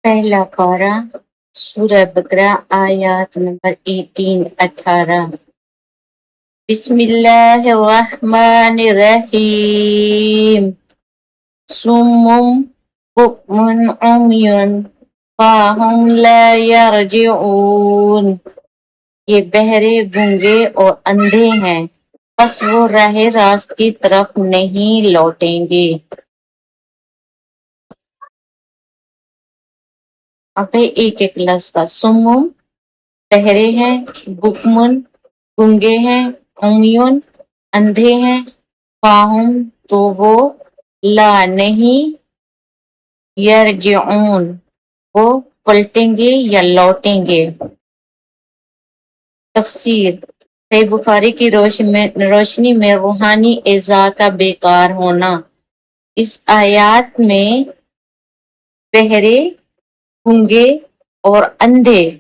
पहला पारा सूरह बकरा आयत नंबर 18-18। बिस्मिल्लाहिर्रहमानिर्रहीम। सुम्मुम बुकमुन उम्युन फाहुम ला यरजिऊन। ये बहरे गूंगे और अंधे हैं, बस वो राह रास्त की तरफ नहीं लौटेंगे। अब एक एक लफ्ज का। सुम्मुम बहरे हैं, बुकमुन गूंगे हैं, उम्युन अंधे हैं, फाहुम तो वो, ला नहीं, यरजिऊन वो पलटेंगे या लौटेंगे। तफसीर सही बुखारी की रोशनी में रूहानी इज़ा का बेकार होना। इस आयत में बहरे गूंगे और अंधे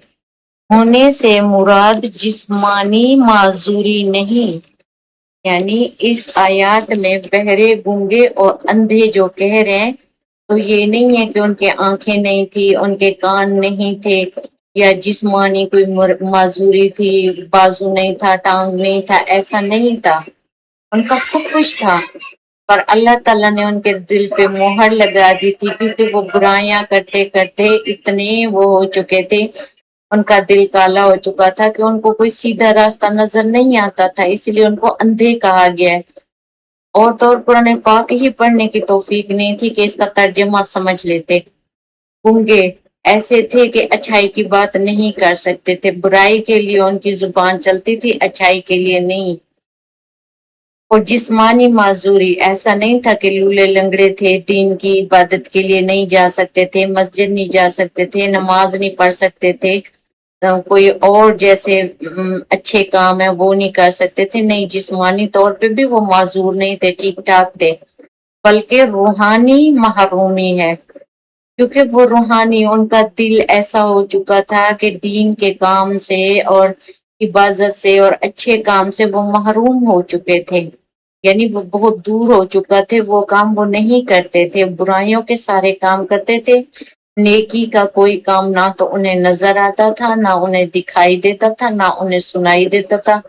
होने से मुराद जिस्मानी माजूरी नहीं, यानी इस आयत में बहरे गूंगे और अंधे जो कह रहे हैं तो ये नहीं है कि उनके आंखें नहीं थी, उनके कान नहीं थे, या जिस्मानी कोई माजूरी थी, बाजू नहीं था, टांग नहीं था, ऐसा नहीं था। उनका सब कुछ था, पर अल्लाह ताला ने उनके दिल पे मोहर लगा दी थी, क्योंकि वो बुराइयां करते करते इतने वो हो चुके थे, उनका दिल काला हो चुका था कि उनको कोई सीधा रास्ता नजर नहीं आता था, इसलिए उनको अंधे कहा गया है। और तो और कुरान पाक ही पढ़ने की तौफीक नहीं थी कि इसका तर्जुमा समझ लेते। गूंगे ऐसे थे कि अच्छाई की बात नहीं कर सकते थे, बुराई के लिए उनकी जुबान चलती थी, अच्छाई के लिए नहीं। और जिस्मानी माजूरी ऐसा नहीं था कि लूले लंगड़े थे, दीन की इबादत के लिए नहीं जा सकते थे, मस्जिद नहीं जा सकते थे, नमाज नहीं पढ़ सकते थे, कोई और जैसे अच्छे काम है वो नहीं कर सकते थे, नहीं, जिस्मानी तौर पे भी वो माजूर नहीं थे, ठीक ठाक थे, बल्कि रूहानी महरूमी है, क्योंकि वो रूहानी उनका दिल ऐसा हो चुका था कि दीन के काम से और इबादत से और अच्छे काम से वो महरूम हो चुके थे, यानी वो बहुत दूर हो चुका थे, वो काम वो नहीं करते थे, बुराइयों के सारे काम करते थे, नेकी का कोई काम ना तो उन्हें नजर आता था, ना उन्हें दिखाई देता था, ना उन्हें सुनाई देता था,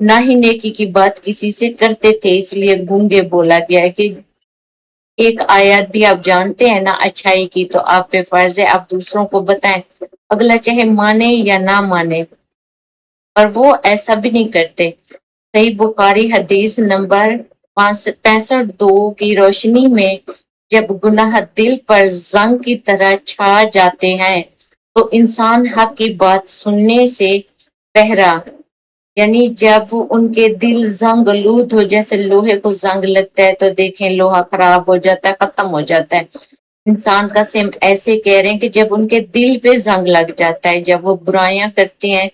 ना ही नेकी की बात किसी से करते थे, इसलिए गूंगे बोला गया है कि एक आयत भी आप जानते हैं ना अच्छाई की, तो आप पे फर्ज है आप दूसरों को बताएं, अगला चाहे माने या ना माने, पर वो ऐसा भी नहीं करते। सही बुखारी हदीस नंबर 65-2 की रोशनी में जब गुनाह दिल पर जंग की तरह छा जाते हैं तो इंसान हक की बात सुनने से बहरा, यानी जब उनके दिल जंग लूद हो, जैसे लोहे को जंग लगता है तो देखें लोहा खराब हो जाता है, खत्म हो जाता है, इंसान का सेम ऐसे कह रहे हैं कि जब उनके दिल पे जंग लग जाता है, जब वो बुराइयां करते हैं,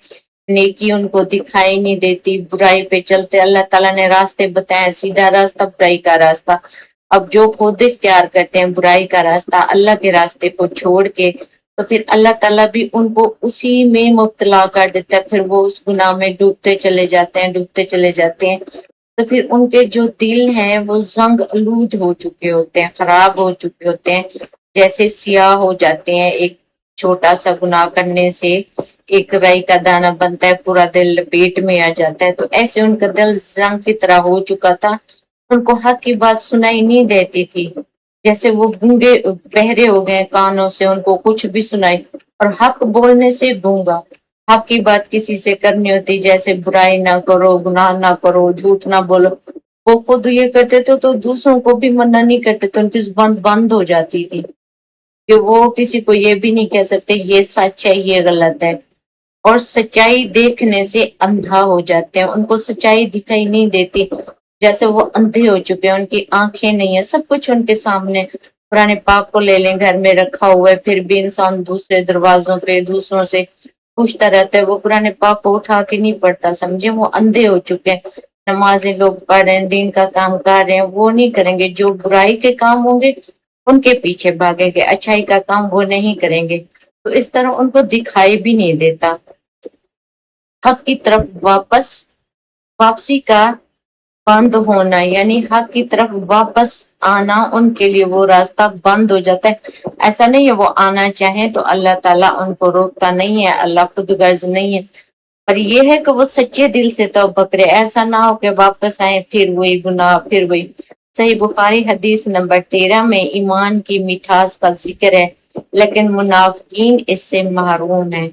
नेकी उनको दिखाई नहीं देती, बुराई पे चलते, अल्लाह ताला ने रास्ते बताए, सीधा रास्ता, बुराई का रास्ता, अब जो खुद इख्तियार करते हैं बुराई का रास्ता, अल्लाह के रास्ते को छोड़ के, तो फिर अल्लाह ताला भी उनको उसी में मुब्तला कर देता है, फिर वो उस गुनाह में डूबते चले जाते हैं, डूबते चले जाते हैं, तो फिर उनके जो दिल हैं वो जंग आलूद हो चुके होते हैं, खराब हो चुके होते हैं, जैसे सियाह हो जाते हैं, एक छोटा सा गुनाह करने से एक राई का दाना बनता है, पूरा दिल लपेट में आ जाता है, तो ऐसे उनका दिल जंग की तरह हो चुका था, उनको हक की बात सुनाई नहीं देती थी, जैसे वो गूंगे बहरे हो गए, कानों से उनको कुछ भी सुनाई, और हक बोलने से गूंगा, हक की बात किसी से करनी होती, जैसे बुराई ना करो, गुनाह ना करो, झूठ ना बोलो, वो खुद ये करते थे तो दूसरों को भी मना नहीं करते थे, उनकी जुबान बंद हो जाती थी कि वो किसी को ये भी नहीं कह सकते ये सच है ये गलत है, और सच्चाई देखने से अंधा हो जाते हैं, उनको सच्चाई दिखाई नहीं देती, जैसे वो अंधे हो चुके हैं, उनकी आंखें नहीं है, सब कुछ उनके सामने। पुराने पाक को ले लें, घर में रखा हुआ है, फिर भी इंसान दूसरे दरवाजों पे दूसरों से पूछता रहता है, वो पुराने पाक को उठा के नहीं पढ़ता, समझे, वो अंधे हो चुके हैं। नमाजें लोग पढ़ रहे हैं, दीन का काम कर रहे हैं, वो नहीं करेंगे, जो बुराई के काम होंगे उनके पीछे भागेंगे, अच्छाई का काम वो नहीं करेंगे, तो इस तरह उनको दिखाई भी नहीं देता। हक की तरफ वापसी का بند ہونا یعنی حق کی طرف واپس آنا ان کے لیے وہ راستہ بند ہو جاتا ہے. ایسا نہیں ہے وہ آنا چاہیں تو اللہ تعالیٰ ان کو روکتا نہیں ہے، اللہ خود غرض نہیں ہے، پر یہ ہے کہ وہ سچے دل سے توبہ کرے. ایسا نہ ہو کہ واپس آئیں پھر وہی گناہ پھر وہی. صحیح بخاری حدیث نمبر 13 میں ایمان کی مٹھاس کا ذکر ہے لیکن منافقین اس سے محروم ہیں.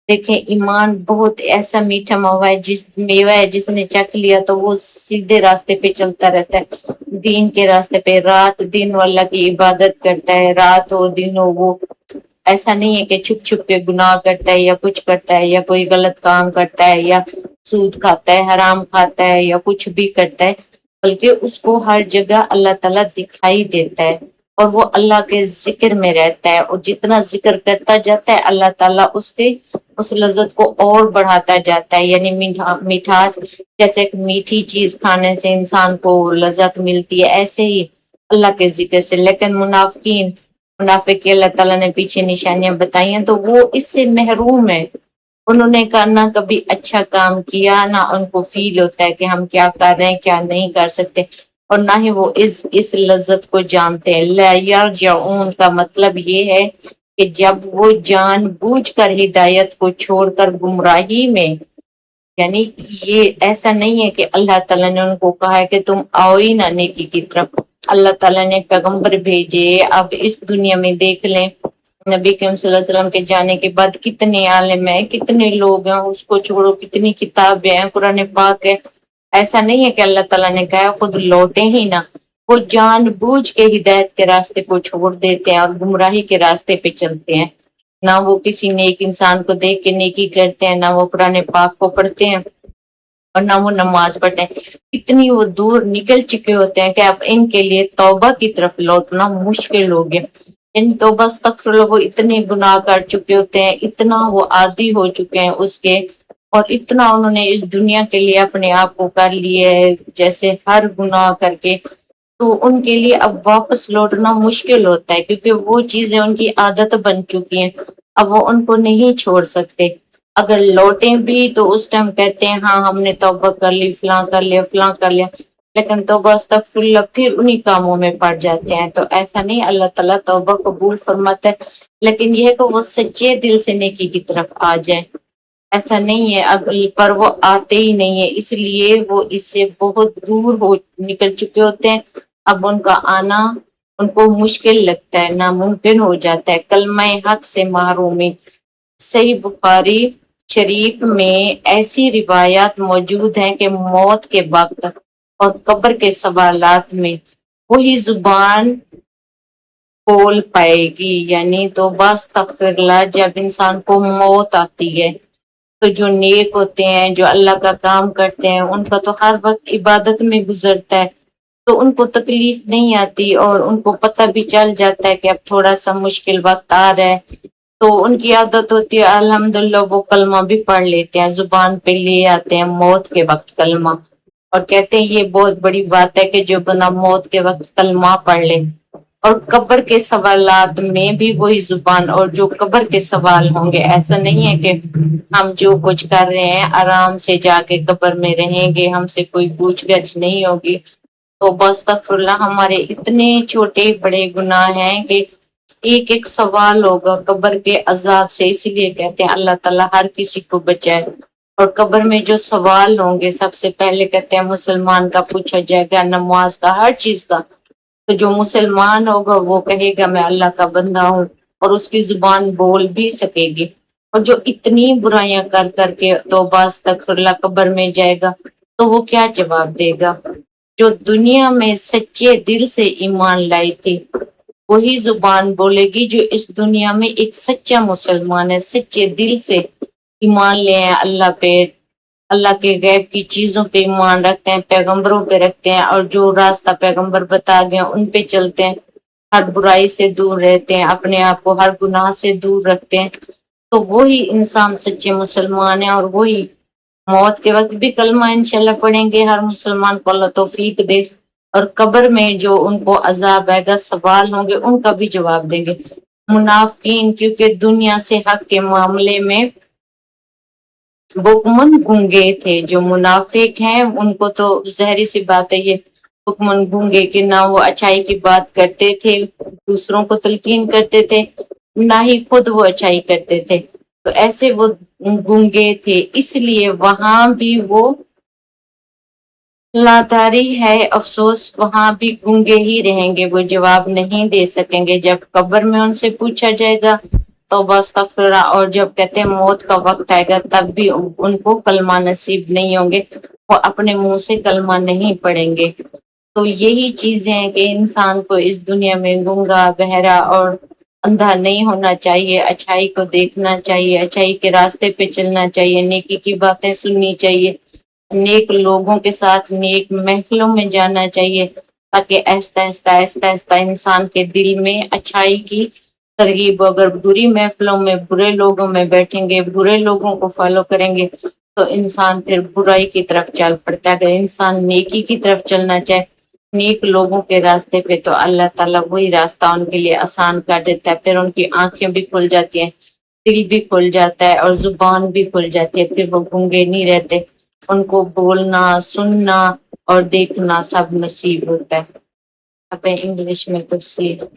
دیکھیں ایمان بہت ایسا میٹھا میوہ ہے جس نے چکھ لیا تو وہ سیدھے راستے پہ چلتا رہتا ہے، دین کے راستے پہ رات دن وہ اللہ کی عبادت کرتا ہے، رات ہو دن ہو وہ ایسا نہیں ہے کہ چھپ چھپ کے گناہ کرتا ہے یا کچھ کرتا ہے یا کوئی غلط کام کرتا ہے یا سود کھاتا ہے، حرام کھاتا ہے یا کچھ بھی کرتا ہے، بلکہ اس کو ہر جگہ اللہ تعالیٰ دکھائی دیتا ہے اور وہ اللہ کے ذکر میں رہتا ہے، اور جتنا ذکر کرتا جاتا ہے اللہ تعالیٰ اس لذت کو اور بڑھاتا جاتا ہے. یعنی مٹھاس جیسے ایک میٹھی چیز کھانے سے انسان کو لذت ملتی ہے، ایسے ہی اللہ کے ذکر سے. لیکن منافق کی اللہ تعالیٰ نے پیچھے نشانیاں بتائی ہیں تو وہ اس سے محروم ہے. انہوں نے نہ کبھی اچھا کام کیا، نہ ان کو فیل ہوتا ہے کہ ہم کیا کر رہے ہیں کیا نہیں کر سکتے، اور نہ ہی وہ اس لذت کو جانتے ہیں. لا یرجعون کا مطلب یہ ہے کہ جب وہ جان بوجھ کر ہدایت کو چھوڑ کر گمراہی میں، یعنی یہ ایسا نہیں ہے کہ اللہ تعالیٰ نے ان کو کہا ہے کہ تم آؤ ہی نہ نیکی کی طرف. اللہ تعالیٰ نے پیغمبر بھیجے. اب اس دنیا میں دیکھ لیں نبی کریم صلی اللہ علیہ وسلم کے جانے کے بعد کتنے عالم ہیں، کتنے لوگ ہیں، اس کو چھوڑو کتنی کتابیں ہیں، قرآن پاک ہے. ایسا نہیں ہے کہ اللہ تعالیٰ نے کہا خود لوٹے ہی نہ، وہ جان بوجھ کے ہدایت کے راستے کو چھوڑ دیتے ہیں اور گمراہی کے راستے پہ چلتے ہیں. نہ وہ کسی نیک انسان کو دیکھ کے نیکی کرتے ہیں، نہ وہ قرآن پاک کو پڑھتے ہیں اور نہ وہ نماز پڑھتے ہیں. اتنی وہ دور نکل چکے ہوتے ہیں کہ اب ان کے لیے توبہ کی طرف لوٹنا مشکل ہو گیا. ان توبہ استغفر اللہ، وہ اتنے گناہ کر چکے ہوتے ہیں، اتنا وہ عادی ہو چکے ہیں اس کے، اور اتنا انہوں نے اس دنیا کے لیے اپنے آپ کو کر لیے جیسے ہر گناہ کر کے، تو ان کے لیے اب واپس لوٹنا مشکل ہوتا ہے کیونکہ وہ چیزیں ان کی عادت بن چکی ہیں، اب وہ ان کو نہیں چھوڑ سکتے. اگر لوٹیں بھی تو اس ٹائم کہتے ہیں ہاں ہم نے توبہ کر لی، فلاں کر لیا فلاں کر لیا، لیکن توبہ استغفر اللہ پھر انہی کاموں میں پڑ جاتے ہیں. تو ایسا نہیں، اللہ تعالیٰ توبہ قبول فرماتا ہے لیکن یہ ہے کہ وہ سچے دل سے نیکی کی طرف آ جائے. ایسا نہیں ہے پر وہ آتے ہی نہیں ہے، اس لیے وہ اس سے بہت دور ہو نکل چکے ہوتے ہیں. اب ان کا آنا ان کو مشکل لگتا ہے، ناممکن ہو جاتا ہے. کلمہ حق سے محرومی. صحیح بخاری شریف میں ایسی روایات موجود ہیں کہ موت کے وقت اور قبر کے سوالات میں وہی زبان بول پائے گی. یعنی تو بس تغفرلہ جب انسان کو موت آتی ہے تو جو نیک ہوتے ہیں جو اللہ کا کام کرتے ہیں ان کا تو ہر وقت عبادت میں گزرتا ہے تو ان کو تکلیف نہیں آتی، اور ان کو پتہ بھی چل جاتا ہے کہ اب تھوڑا سا مشکل وقت آ رہا ہے تو ان کی عادت ہوتی ہے الحمدللہ وہ کلمہ بھی پڑھ لیتے ہیں، زبان پہ لے آتے ہیں موت کے وقت کلمہ، اور کہتے ہیں یہ بہت بڑی بات ہے کہ جو بندہ موت کے وقت کلمہ پڑھ لے. اور قبر کے سوالات میں بھی وہی زبان، اور جو قبر کے سوال ہوں گے ایسا نہیں ہے کہ ہم جو کچھ کر رہے ہیں آرام سے جا کے قبر میں رہیں گے، ہم سے کوئی پوچھ گچھ نہیں ہوگی. تو استغفر اللہ ہمارے اتنے چھوٹے بڑے گناہ ہیں کہ ایک ایک سوال ہوگا قبر کے عذاب سے. اسی لیے کہتے ہیں اللہ تعالیٰ ہر کسی کو بچائے. اور قبر میں جو سوال ہوں گے سب سے پہلے کہتے ہیں مسلمان کا پوچھا جائے گا، نماز کا، ہر چیز کا. تو جو مسلمان ہوگا وہ کہے گا میں اللہ کا بندہ ہوں اور اس کی زبان بول بھی سکے گی. اور جو اتنی برائیاں کر کر کے توبہ استغفر اللہ قبر میں جائے گا تو وہ کیا جواب دے گا؟ جو دنیا میں سچے دل سے ایمان لائی تھی وہی زبان بولے گی جو اس دنیا میں ایک سچا مسلمان ہے، سچے دل سے ایمان لے ہیں اللہ پہ، اللہ کے غیب کی چیزوں پہ ایمان رکھتے ہیں، پیغمبروں پہ رکھتے ہیں، اور جو راستہ پیغمبر بتا گئے ان پہ چلتے ہیں، ہر برائی سے دور رہتے ہیں، اپنے آپ کو ہر گناہ سے دور رکھتے ہیں، تو وہی انسان سچے مسلمان ہیں. اور وہی موت کے وقت بھی کلمہ انشاءاللہ پڑھیں گے ہر مسلمان کو، اللہ توفیق دے. اور قبر میں جو ان کو عذاب آئے گا سوال ہوں گے ان کا بھی جواب دیں گے. منافقین کیونکہ دنیا سے حق کے معاملے میں बुकमन गूंगे थे। जो मुनाफिक हैं उनको तो जहरी सी बात है ये, बुकमन गूंगे कि ना वो अच्छाई की बात करते थे, दूसरों को तलकीन करते थे, ना ही खुद वो अच्छाई करते थे। तो ऐसे वो गूंगे थे, इसलिए वहां भी वो लाचारी है, अफसोस, वहां भी गूंगे ही रहेंगे, वो जवाब नहीं दे सकेंगे। जब कब्र में उनसे पूछा जाएगा तो अस्तगफिरुल्लाह, और जब कहते हैं मौत का वक्त आएगा तब भी उनको कलमा नसीब नहीं होंगे, वो अपने मुंह से कलमा नहीं पढ़ेंगे। तो यही चीजें हैं कि इंसान को इस दुनिया में गूंगा, बहरा और अंधा नहीं होना चाहिए। अच्छाई को देखना चाहिए, अच्छाई के रास्ते पे चलना चाहिए, नेकी की बातें सुननी चाहिए, नेक लोगों के साथ नेक महफिलों में जाना चाहिए, ताकि आहिस्ता आहिस्ता आहिस्ता आहिस्ता इंसान के दिल में अच्छाई की तरगीब। अगर बुरी महफिलों में बुरे लोगों में बैठेंगे, बुरे लोगों को फॉलो करेंगे, तो इंसान फिर बुराई की तरफ चल पड़ता है। अगर इंसान नेकी की तरफ चलना चाहे, नेक लोगों के रास्ते पे, तो अल्लाह ताला वही रास्ता उनके लिए आसान कर देता है। फिर उनकी आंखें भी खुल जाती हैं, दिल भी खुल जाता है और जुबान भी खुल जाती है, फिर वो गूंगे नहीं रहते, उनको बोलना, सुनना और देखना सब नसीब होता है। अब इंग्लिश में तफसीर।